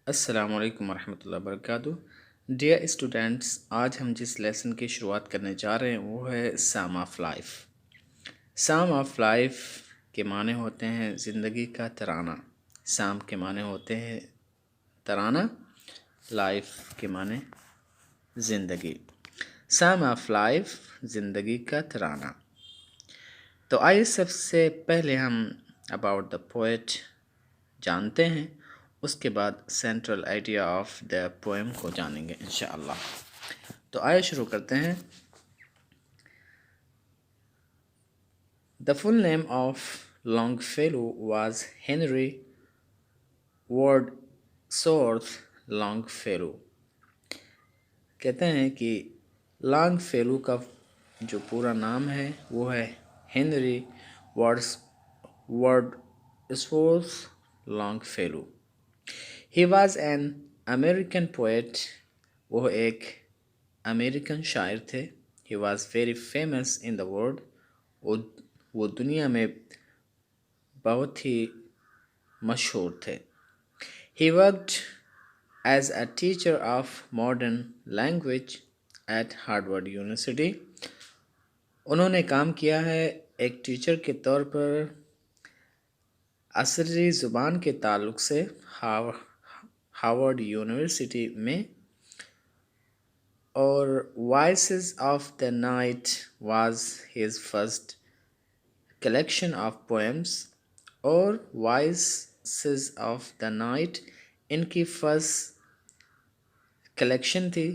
السلام علیکم ورحمۃ اللہ وبرکاتہ۔ ڈیئر اسٹوڈینٹس، آج ہم جس لیسن کی شروعات کرنے جا رہے ہیں وہ ہے سام آف لائف۔ سام آف لائف کے معنی ہوتے ہیں زندگی کا ترانہ۔ سام کے معنی ہوتے ہیں ترانہ، لائف کے معنی زندگی۔ سام آف لائف، زندگی کا ترانہ۔ تو آئیے سب سے پہلے ہم اباؤٹ دا پوئٹ جانتے ہیں، اس کے بعد central idea of the poem کو جانیں گے انشاءاللہ۔ تو آئیے شروع کرتے ہیں۔ The full name of Longfellow was Henry Wadsworth Longfellow. کہتے ہیں کہ لانگ فیلو کا جو پورا نام ہے وہ ہے Henry Wadsworth Longfellow. He was an American poet. وہ ایک امریکن شاعر تھے۔ He was very famous in the world. وہ دنیا میں بہت ہی مشہور تھے۔ He worked as a teacher of modern language at Harvard University. انہوں نے کام کیا ہے ایک ٹیچر کے طور پر عصری زبان کے تعلق سے ہارورڈ یونیورسٹی میں، اور voices of the night was his first collection of poems, اور وائسز آف دا نائٹ ان کی فرسٹ کلیکشن تھی،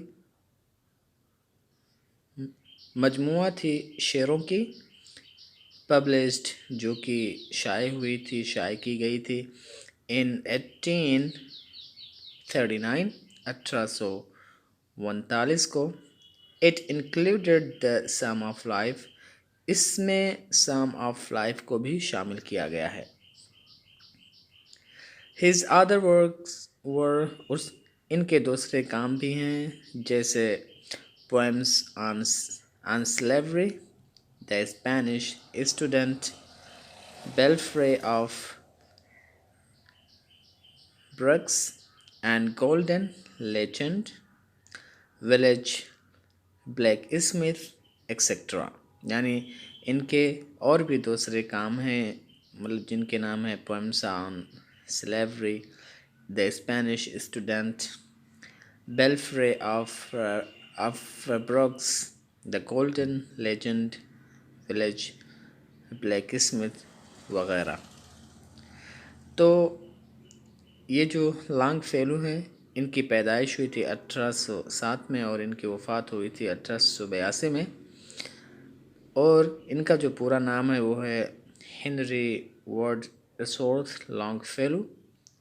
مجموعہ تھی شعروں کی، پبلشڈ جو کہ شائع ہوئی تھی، شائع کی گئی تھی in 1839 1839 کو۔ It included the Psalm of Life. اس میں Psalm of Life کو بھی شامل کیا گیا ہے۔ His other works were ان کے دوسرے کام بھی ہیں، جیسے poems on slavery, the Spanish student, Belfry of Brooks and Golden Legend, Village, Black Smith, etc. یعنی ان کے اور بھی دوسرے کام ہیں، مطلب جن کے نام ہے poems on slavery, the Spanish student, Belfry of Brooks, the Golden Legend, Village, Black Smith وغیرہ۔ تو یہ جو لانگ فیلو ہے، ان کی پیدائش ہوئی تھی 1807 میں، اور ان کی وفات ہوئی تھی 1882 میں، اور ان کا جو پورا نام ہے وہ ہے Henry Wadsworth long fellow.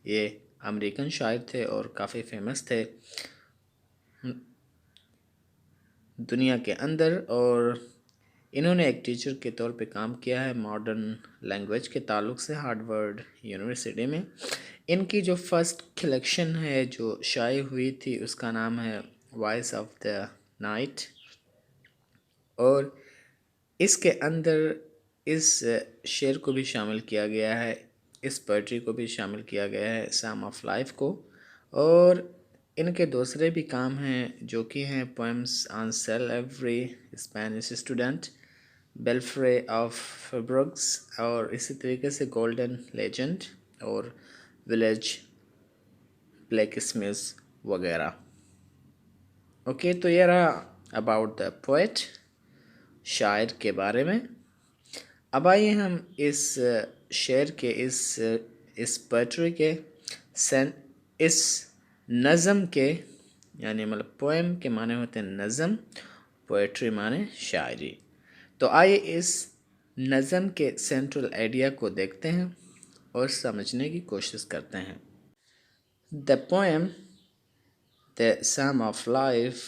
یہ امریکن شاعر تھے اور کافی فیمس تھے دنیا کے اندر، اور انہوں نے ایک ٹیچر کے طور پہ کام کیا ہے ماڈرن لینگویج کے تعلق سے ہارورڈ یونیورسٹی میں۔ ان کی جو فرسٹ کلیکشن ہے جو شائع ہوئی تھی اس کا نام ہے وائس آف دا نائٹ، اور اس کے اندر اس شعر کو بھی شامل کیا گیا ہے، اس پوئٹری کو بھی شامل کیا گیا ہے، سام آف لائف کو۔ اور ان کے دوسرے بھی کام ہیں جو کہ ہیں poems on slavery, Spanish student, Belfry of Brooks، اور اسی طریقے سے گولڈن لیجنڈ اور ولیج بلیک اسمتھ وغیرہ۔ اوکے، تو یہ رہا اباؤٹ دا پوئٹ، شاعر کے بارے میں۔ اب آئیے ہم اس شعر کے اس پوئٹری کے اس نظم کے، یعنی مطلب پوئم کے معنی ہوتے ہیں نظم، پوئٹری معنی شاعری۔ تو آئیے اس نظم کے سینٹرل آئیڈیا کو دیکھتے ہیں اور سمجھنے کی کوشش کرتے ہیں۔ The poem The Psalm of Life,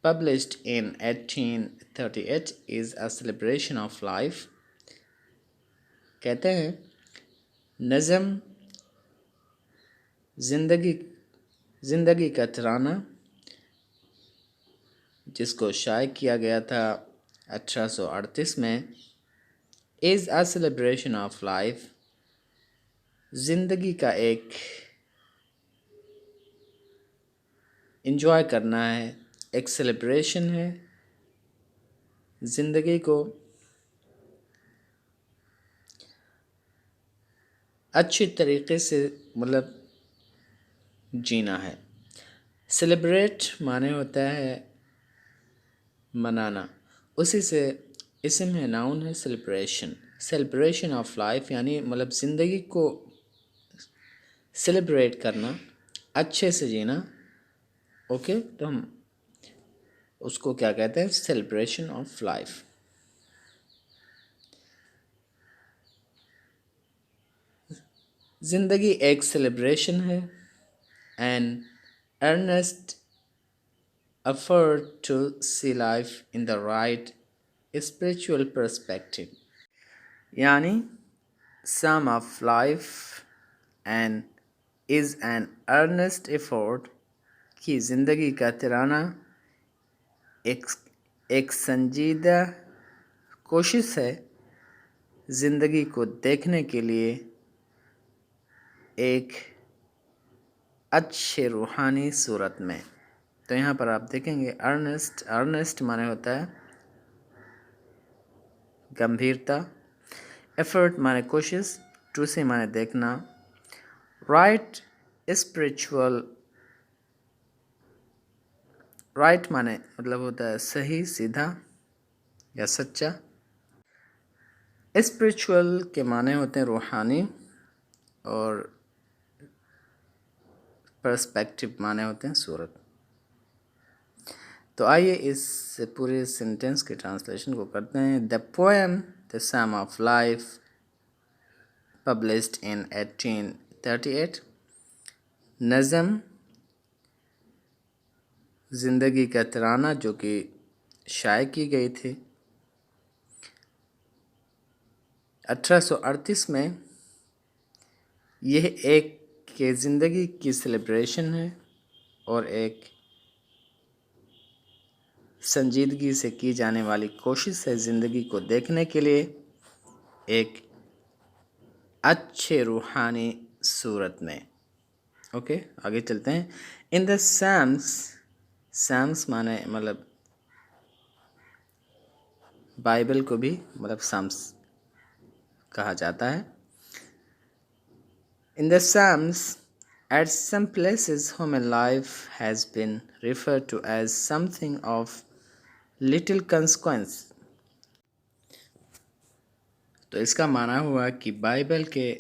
published in 1838, is a celebration of life. کہتے ہیں نظم زندگی کا ترانہ، جس کو شائع کیا گیا تھا 1838 میں، is a celebration of life، زندگی کا ایک انجوائے کرنا ہے، ایک سیلیبریشن ہے، زندگی کو اچھی طریقے سے مطلب جینا ہے۔ سیلیبریٹ معنی ہوتا ہے منانا، اسی سے اسم ہے، ناؤن ہے سیلیبریشن، سیلیبریشن آف لائف، یعنی مطلب زندگی کو سیلیبریٹ کرنا، اچھے سے جینا۔ اوکے، تو ہم اس کو کیا کہتے ہیں؟ Celebration of life. زندگی ایک سیلیبریشن ہے، an earnest effort to see life in the right spiritual perspective، یعنی sum of life and is an earnest effort کہ زندگی کا ترانہ ایک سنجیدہ کوشش ہے زندگی کو دیکھنے کے لیے ایک اچھے روحانی صورت میں۔ تو یہاں پر آپ دیکھیں گے ارنسٹ معنی ہوتا ہے گمبھیرتا، ایفرٹ معنی کوشش، ٹو سی معنی دیکھنا، رائٹ اسپریچول، رائٹ معنی مطلب ہوتا ہے صحیح، سیدھا یا سچا، اسپریچول کے معنی ہوتے ہیں روحانی، اور پرسپیکٹو معنی ہوتے ہیں صورت۔ تو آئیے اس پورے سینٹینس کے ٹرانسلیشن کو کرتے ہیں۔ The poem the some of life published in 1838، نظم زندگی کا ترانہ جو کہ شائع کی گئی تھی 1838 میں۔ یہ ایک کہ زندگی کی سیلیبریشن ہے اور ایک سنجیدگی سے کی جانے والی کوشش ہے زندگی کو دیکھنے کے لیے ایک اچھے روحانی صورت میں۔ اوکے، آگے چلتے ہیں۔ ان دا سامس معنی مطلب بائبل کو بھی مطلب سامس کہا جاتا ہے۔ In the Psalms, at some places human life has been referred to as something of little consequence۔ تو اس کا معنی ہوا کہ بائبل کے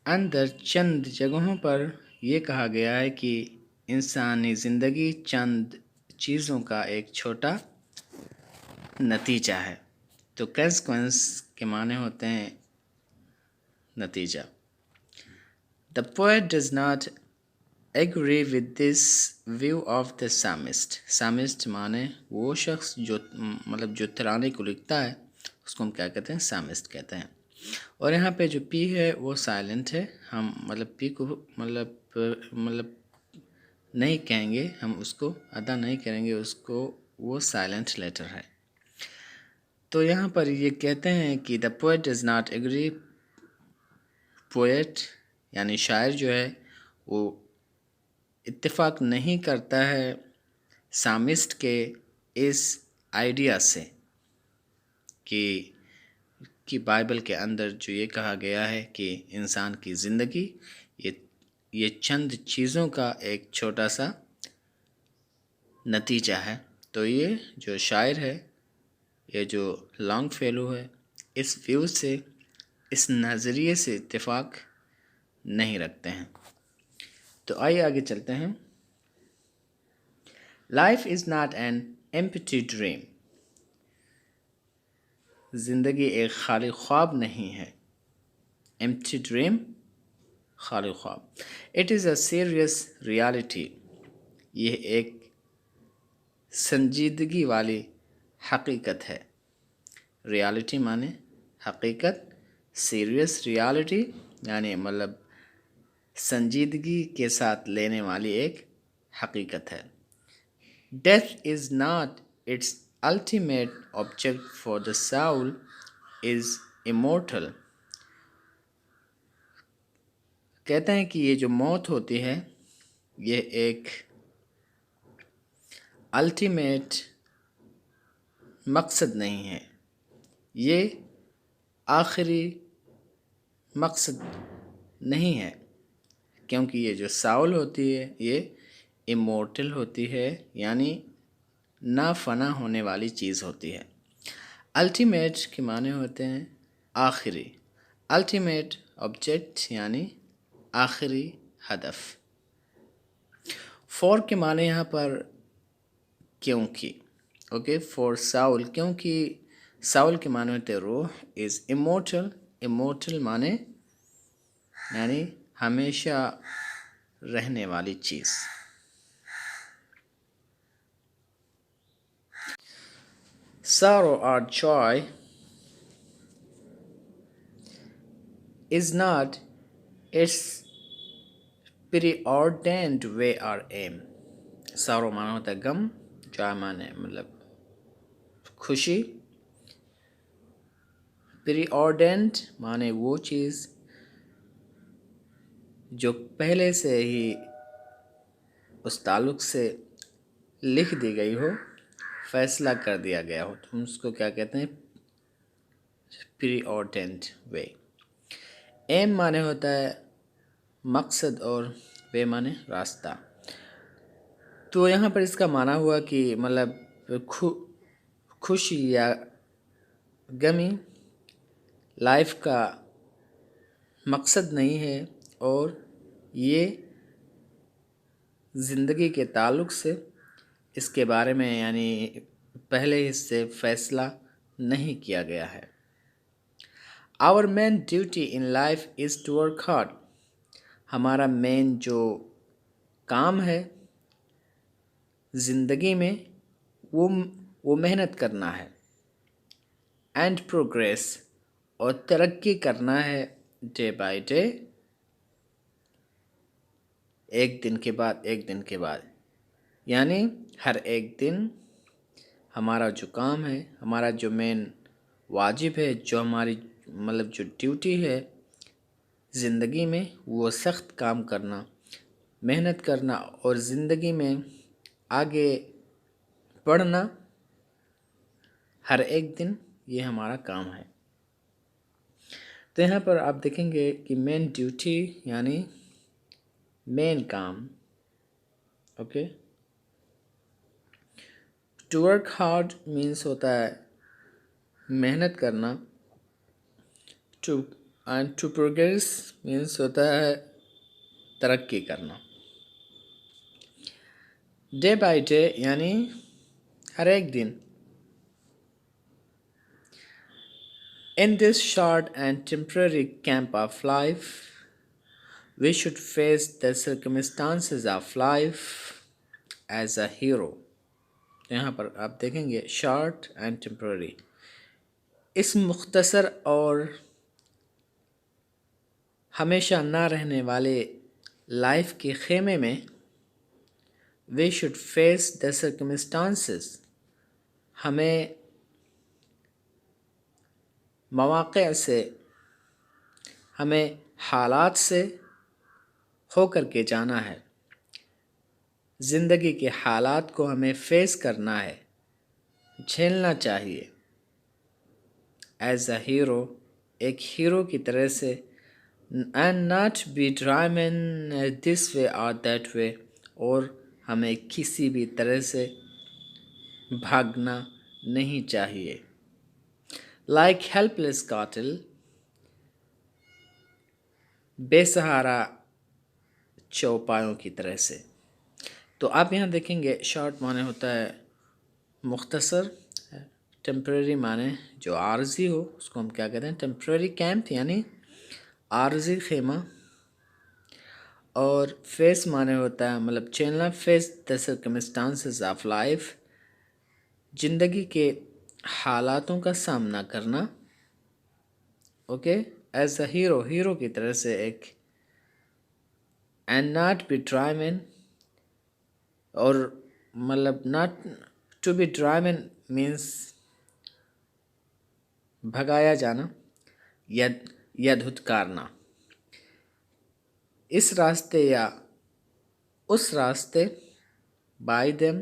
اندر چند جگہوں پر یہ کہا گیا ہے کہ انسانی زندگی چند چیزوں کا ایک چھوٹا نتیجہ ہے۔ تو کنسیکوینس کے معنی ہوتے ہیں نتیجہ۔ The poet does not agree with this view of the psalmist۔ psalmist معنی وہ شخص جو مطلب جو ترانے کو لکھتا ہے اس کو ہم کیا کہتے ہیں؟ psalmist کہتے ہیں۔ اور یہاں پہ جو پی ہے وہ سائلنٹ ہے، ہم مطلب پی کو مطلب نہیں کہیں گے، ہم اس کو ادا نہیں کریں گے اس کو، وہ سائلنٹ لیٹر ہے۔ تو یہاں پر یہ کہتے ہیں کہ the poet does not agree، poet یعنی شاعر جو ہے وہ اتفاق نہیں کرتا ہے سامسٹ کے اس آئیڈیا سے کہ بائبل کے اندر جو یہ کہا گیا ہے کہ انسان کی زندگی یہ چند چیزوں کا ایک چھوٹا سا نتیجہ ہے۔ تو یہ جو شاعر ہے، یہ جو لانگ فیلو ہے، اس ویو سے، اس نظریے سے اتفاق نہیں رکھتے ہیں۔ تو آئیے آگے چلتے ہیں۔ Life is not an empty dream, زندگی ایک خالی خواب نہیں ہے۔ ایمپٹی ڈریم، خالی خواب۔ It is a serious reality, یہ ایک سنجیدگی والی حقیقت ہے۔ ریالٹی معنی حقیقت، سیریس ریالٹی یعنی مطلب سنجیدگی کے ساتھ لینے والی ایک حقیقت ہے۔ Death is not its ultimate object for the soul is immortal, کہتے ہیں کہ یہ جو موت ہوتی ہے یہ ایک الٹیمیٹ مقصد نہیں ہے، یہ آخری مقصد نہیں ہے، کیونکہ یہ جو ساؤل ہوتی ہے یہ امورٹل ہوتی ہے، یعنی نا فنا ہونے والی چیز ہوتی ہے۔ الٹیمیٹ کے معنی ہوتے ہیں آخری، الٹیمیٹ آبجیکٹ یعنی آخری ہدف۔ فور کے معنی یہاں پر کیونکہ، اوکے، فور ساؤل، کیونکہ ساؤل کے معنی ہوتے روح، از امورٹل، امورٹل معنی یعنی ہمیشہ رہنے والی چیز۔ sorrow or joy is not its preordained way or aim۔ sorrow معنی ہوتا ہے غم، joy معنی مطلب خوشی، preordained معنی وہ چیز جو پہلے سے ہی اس تعلق سے لکھ دی گئی ہو، فیصلہ کر دیا گیا ہو، تو ہم اس کو کیا کہتے ہیں؟ پری آرڈینڈ وے۔ ایم معنی ہوتا ہے مقصد اور وے معنی راستہ۔ تو یہاں پر اس کا معنی ہوا کہ مطلب خوشی یا غمی لائف کا مقصد نہیں ہے، اور یہ زندگی کے تعلق سے اس کے بارے میں یعنی پہلے ہی سے فیصلہ نہیں کیا گیا ہے۔ Our main duty in life is to work hard۔ ہمارا مین جو کام ہے زندگی میں وہ محنت کرنا ہے، اینڈ پروگریس، اور ترقی کرنا ہے، ڈے بائی ڈے، ایک دن کے بعد ایک دن کے بعد، یعنی ہر ایک دن ہمارا جو کام ہے، ہمارا جو مین واجب ہے، جو ہماری مطلب جو ڈیوٹی ہے زندگی میں، وہ سخت کام کرنا، محنت کرنا، اور زندگی میں آگے بڑھنا ہر ایک دن، یہ ہمارا کام ہے۔ تو یہاں پر آپ دیکھیں گے کہ مین ڈیوٹی یعنی مین کام، okay. To work hard means ہوتا ہے محنت کرنا، ٹو پروگریس مینس ہوتا ہے ترقی کرنا، ڈے بائی ڈے یعنی ہر ایک دن۔ In this short and temporary camp of life, we should face the circumstances of life as a hero۔ یہاں پر آپ دیکھیں گے شارٹ اینڈ ٹیمپرری، اس مختصر اور ہمیشہ نہ رہنے والے لائف کے خیمے میں we should face the circumstances، ہمیں مواقع سے، ہمیں حالات سے ہو کر کے جانا ہے، زندگی کے حالات کو ہمیں فیس کرنا ہے، جھیلنا چاہیے، ایز اے ہیرو، ایک ہیرو کی طرح سے، اینڈ ناٹ بی ڈرائیون دس وے اور دیٹ وے، اور ہمیں کسی بھی طرح سے بھاگنا نہیں چاہیے، لائک ہیلپ لیس قاتل، بے سہارا چوپایوں کی طرح سے۔ تو آپ یہاں دیکھیں گے شارٹ معنی ہوتا ہے مختصر، ٹیمپریری معنی جو عارضی ہو، اس کو ہم کیا کہتے ہیں؟ ٹیمپریری کیمپ یعنی عارضی خیمہ، اور فیس معنی ہوتا ہے مطلب چیلنا، face the circumstances of life, زندگی کے حالاتوں کا سامنا کرنا، okay, as a hero, hero کی طرح سے ایک، اینڈ ناٹ بی ڈرائیون، اور مطلب not to be driven means بھگایا جانا یا دھتکارنا، اس راستے یا اس راستے، by them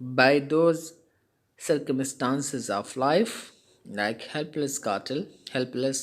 by those circumstances of life like helpless cattle, helpless